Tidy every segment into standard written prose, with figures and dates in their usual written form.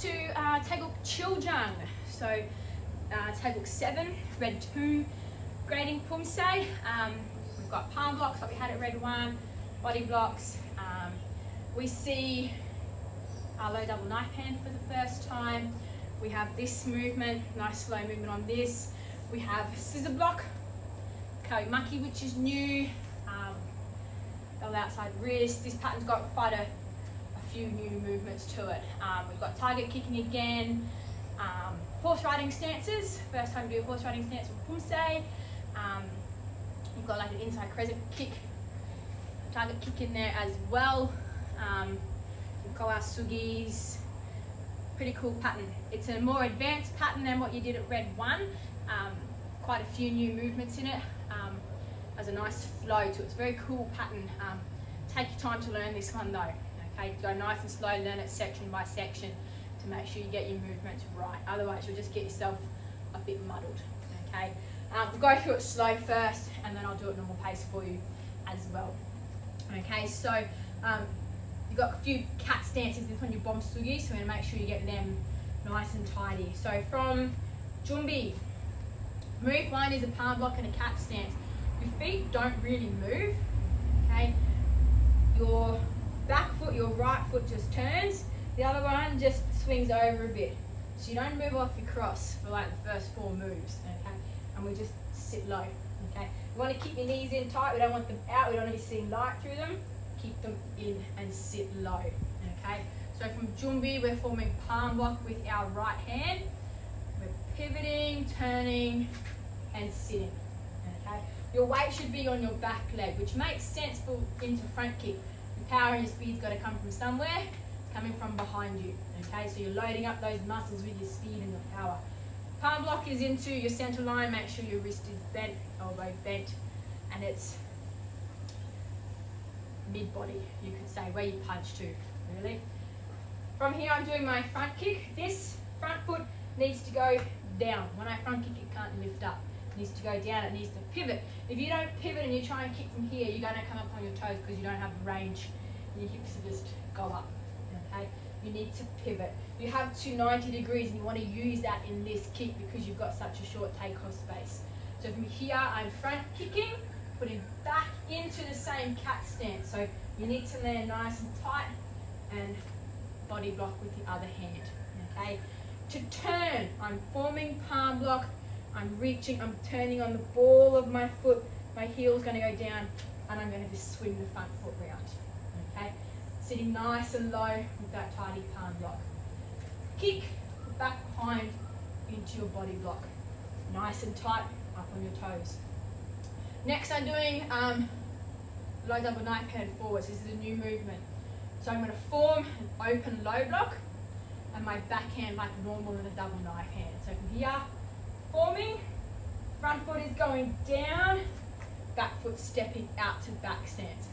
to Taegeuk Chil Jang. So Taegeuk 7, red 2, grading pumse. We've got palm blocks like we had at red 1, body blocks. We see our low double knife hand for the first time. We have this movement, nice slow movement on this. We have scissor block, Taegeuk, which is new. Double outside wrist. This pattern's got quite a few new movements to it. We've got target kicking again. Horse riding stances. First time we do a horse riding stance with pumse. You've got like an inside crescent kick, target kick in there as well. We've got our sugis. Pretty cool pattern. It's a more advanced pattern than what you did at red 1. Quite a few new movements in it. Has a nice flow to it. It's a very cool pattern. Take your time to learn this one though. Okay, go nice and slow, learn it section by section to make sure you get your movements right. Otherwise you'll just get yourself a bit muddled. Okay, we'll go through it slow first and then I'll do it normal pace for you as well. Okay, so you've got a few cat stances. This one your bomb sugi, so we're going to make sure you get them nice and tidy. So from Jumbi, move 1 is a palm block and a cat stance. Your feet don't really move, okay? Your back foot, your right foot just turns. The other one just swings over a bit. So you don't move off your cross for like the first 4 moves, okay? And we just sit low, okay? You want to keep your knees in tight. We don't want them out. We don't want to be seeing light through them. Keep them in and sit low, okay? So from Jumbi, we're forming palm block with our right hand. We're pivoting, turning, and sitting, okay? Your weight should be on your back leg, which makes sense for into front kick. Your power and your speed's got to come from somewhere. It's coming from behind you, okay? So you're loading up those muscles with your speed and your power. Palm block is into your center line. Make sure your wrist is bent, elbow bent, and it's mid-body, you could say, where you punch to, really. From here, I'm doing my front kick. This front foot needs to go down. When I front kick, it can't lift up. It needs to go down, it needs to pivot. If you don't pivot and you try and kick from here, you're going to come up on your toes because you don't have the range. Your hips will just go up, okay? You need to pivot. You have to 90 degrees and you want to use that in this kick because you've got such a short takeoff space. So from here, I'm front kicking, putting back into the same cat stance. So you need to land nice and tight and body block with the other hand, okay? To turn, I'm forming palm block, I'm reaching, I'm turning on the ball of my foot, my heel's going to go down and I'm going to just swing the front foot round, okay? Sitting nice and low with that tidy palm block. Kick, back behind into your body block. Nice and tight, up on your toes. Next I'm doing low double knife hand forwards. This is a new movement. So I'm going to form an open low block and my backhand like normal in a double knife hand. So from here, forming, front foot is going down, back foot stepping out to back stance.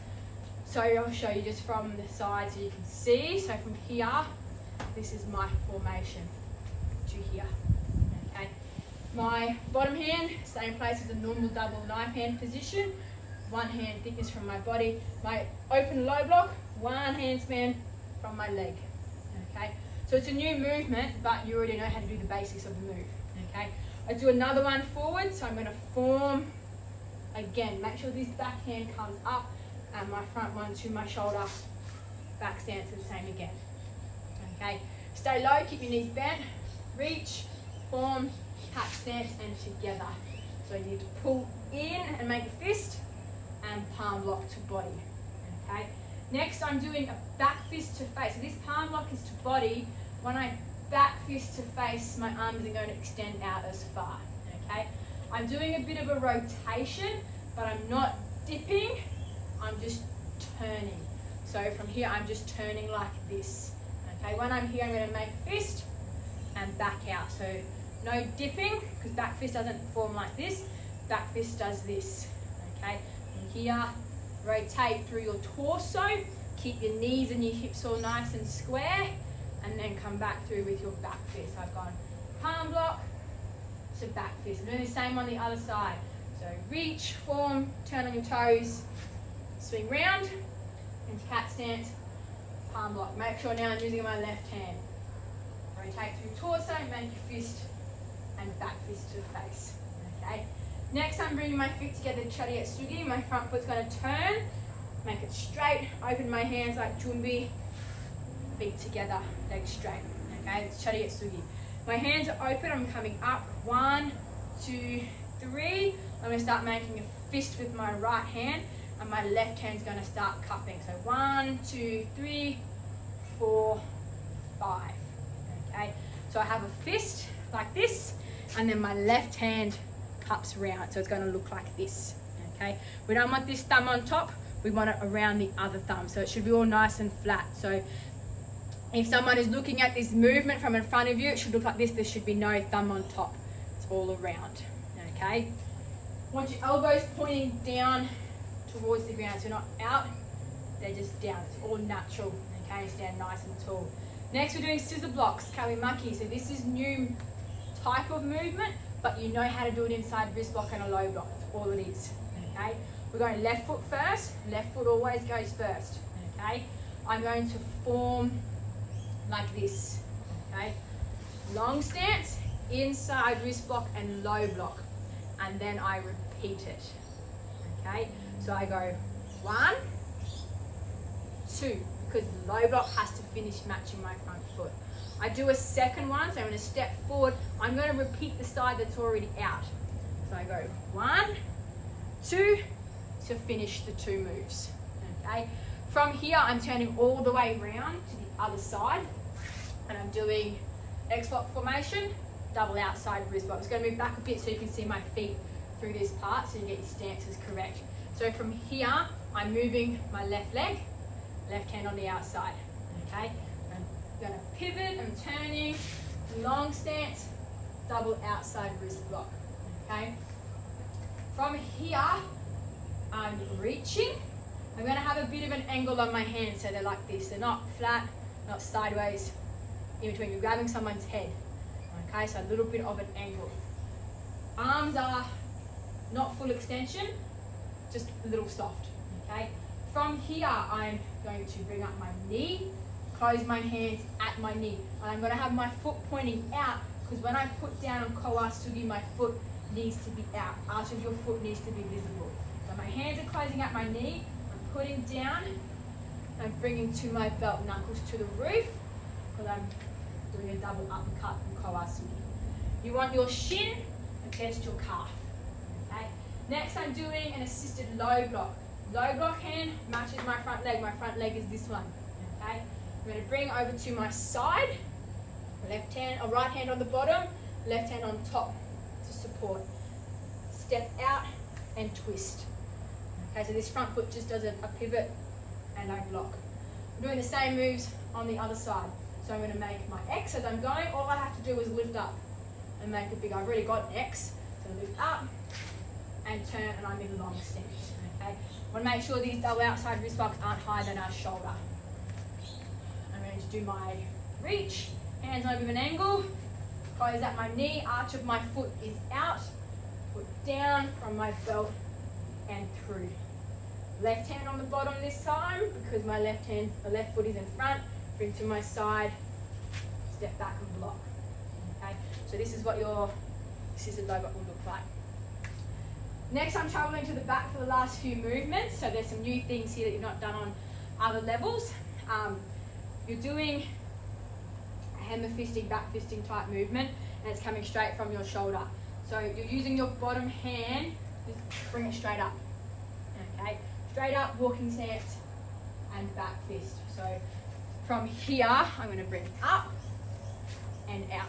So I'll show you just from the side so you can see. So from here, this is my formation to here, okay? My bottom hand, same place as a normal double knife hand position. 1 hand thickness from my body. My open low block, 1 hand span from my leg, okay? So it's a new movement, but you already know how to do the basics of the move, okay? I do another one forward, so I'm going to form again. Make sure this back hand comes up and my front one to my shoulder. Back stance the same again, okay? Stay low, keep your knees bent, reach, form, cat stance, and together. So you need to pull in and make a fist and palm block to body, okay? Next, I'm doing a back fist to face. So this palm block is to body. When I back fist to face, my arms are going to extend out as far, okay? I'm doing a bit of a rotation, but I'm not dipping, I'm just turning. So from here, I'm just turning like this, okay? When I'm here, I'm going to make a fist and back out. So no dipping, because back fist doesn't form like this. Back fist does this, okay? From here, rotate through your torso, keep your knees and your hips all nice and square, and then come back through with your back fist. I've gone palm block to back fist. I'm doing the same on the other side. So reach, form, turn on your toes, swing round, into cat stance, palm block. Make sure now I'm using my left hand. Rotate through torso, make your fist and back fist to the face. Okay. Next, I'm bringing my feet together, Taegeuk Sugi. My front foot's going to turn, make it straight, open my hands like Junbi, feet together, legs straight. Okay, it's Taegeuk Sugi. My hands are open, I'm coming up. 1, 2, 3. I'm going to start making a fist with my right hand, and my left hand's going to start cupping. So 1, 2, 3, 4, 5. Okay, so I have a fist like this, and then my left hand cups round, so it's going to look like this. Okay, we don't want this thumb on top, we want it around the other thumb, so it should be all nice and flat. So if someone is looking at this movement from in front of you, it should look like this. There should be no thumb on top, it's all around. Okay, want your elbows pointing down towards the ground, so not out, they're just down. It's all natural. Okay, stand nice and tall. Next, we're doing scissor blocks, kawimaki. So this is new type of movement, but you know how to do it inside wrist block and a low block. That's all it is. Okay, we're going left foot first. Left foot always goes first. Okay, I'm going to form like this. Okay, long stance, inside wrist block and low block, and then I repeat it. Okay, so I go 1, 2, because low block has to finish matching my front foot. I do a second one, so I'm going to step forward. I'm going to repeat the side that's already out. So I go 1, 2 to finish the 2 moves. Okay. From here, I'm turning all the way around to the other side, and I'm doing X-block formation, double outside wrist block. I'm just going to move back a bit so you can see my feet through this part, so you get your stances correct. So from here, I'm moving my left leg, left hand on the outside. Okay. I'm going to pivot, I'm turning, long stance, double outside wrist block. Okay. From here, I'm reaching. I'm going to have a bit of an angle on my hands, so they're like this. They're not flat, not sideways, in between. You're grabbing someone's head. Okay, so a little bit of an angle. Arms are not full extension, just a little soft. Okay. From here, I'm going to bring up my knee, close my hands at my knee, and I'm going to have my foot pointing out, because when I put down on Kowa Sugi, my foot needs to be out. Arch of your foot needs to be visible. So my hands are closing at my knee, I'm putting down, I'm bringing to my belt knuckles to the roof, because I'm doing a double uppercut in Kowa Sugi. You want your shin against your calf. Okay. Next, I'm doing an assisted low block. Low block hand matches my front leg. My front leg is this one. Okay. I'm going to bring it over to my side. Left hand or right hand on the bottom, left hand on top to support. Step out and twist. Okay, so this front foot just does a pivot and I block. I'm doing the same moves on the other side. So I'm going to make my X as I'm going. All I have to do is lift up and make it big. I've already got an X. So lift up and turn, and I'm in long stance. Okay. I want to make sure these double outside wrist blocks aren't higher than our shoulder. I'm going to do my reach, hands over an angle, close at my knee, arch of my foot is out, foot down from my belt and through. Left hand on the bottom this time, because my left foot is in front, bring to my side, step back and block. Okay, so this is what your assisted low block will look like. Next, I'm traveling to the back for the last few movements. So there's some new things here that you've not done on other levels. You're doing a hammer fisting, back fisting type movement, and it's coming straight from your shoulder. So you're using your bottom hand, just bring it straight up. Okay, straight up, walking stance, and back fist. So from here, I'm going to bring up and out.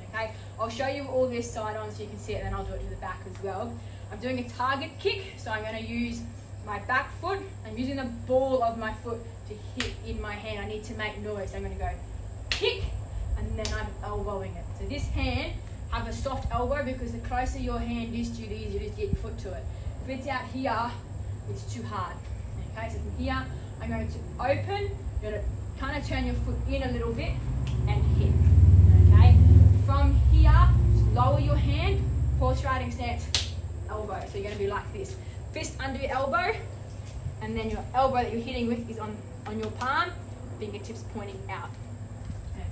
Okay, I'll show you all this side on so you can see it, and then I'll do it to the back as well. I'm doing a Taegeuk kick, so I'm going to use my back foot. I'm using the ball of my foot to hit in my hand. I need to make noise. So I'm going to go kick, and then I'm elbowing it. So this hand, have a soft elbow, because the closer your hand is to you, the easier it is to get your foot to it. If it's out here, it's too hard. Okay, so from here, I'm going to open. You're going to kind of turn your foot in a little bit and hit. Okay, from here, lower your hand, horse riding stance, elbow. So you're going to be like this. Fist under your elbow, and then your elbow that you're hitting with is on your palm, fingertips pointing out.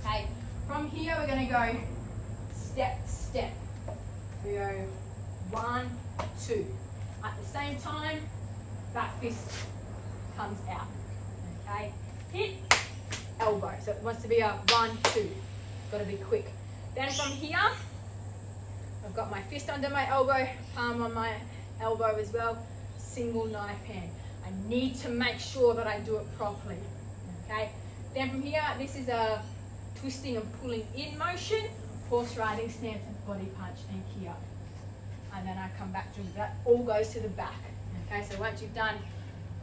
Okay, From here, we're going to go step, step. We go 1, 2. At the same time, back fist comes out. Okay, hit, elbow. So it wants to be a 1, 2. It's got to be quick. Then from here, I've got my fist under my elbow, palm on my elbow as well, single knife hand. I need to make sure that I do it properly. Okay. Then from here, this is a twisting and pulling in motion, horse riding stance and body punch and kia. And then I come back to that. All goes to the back. Okay, so once you've done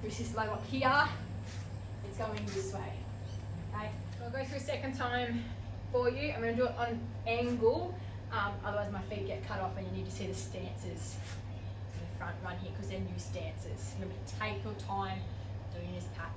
resist like kia, it's going this way. Okay, so I'll go through a second time for you. I'm going to do it on angle, otherwise my feet get cut off and you need to see the stances. The front run here because they're new stances. Remember to take your time doing this pattern.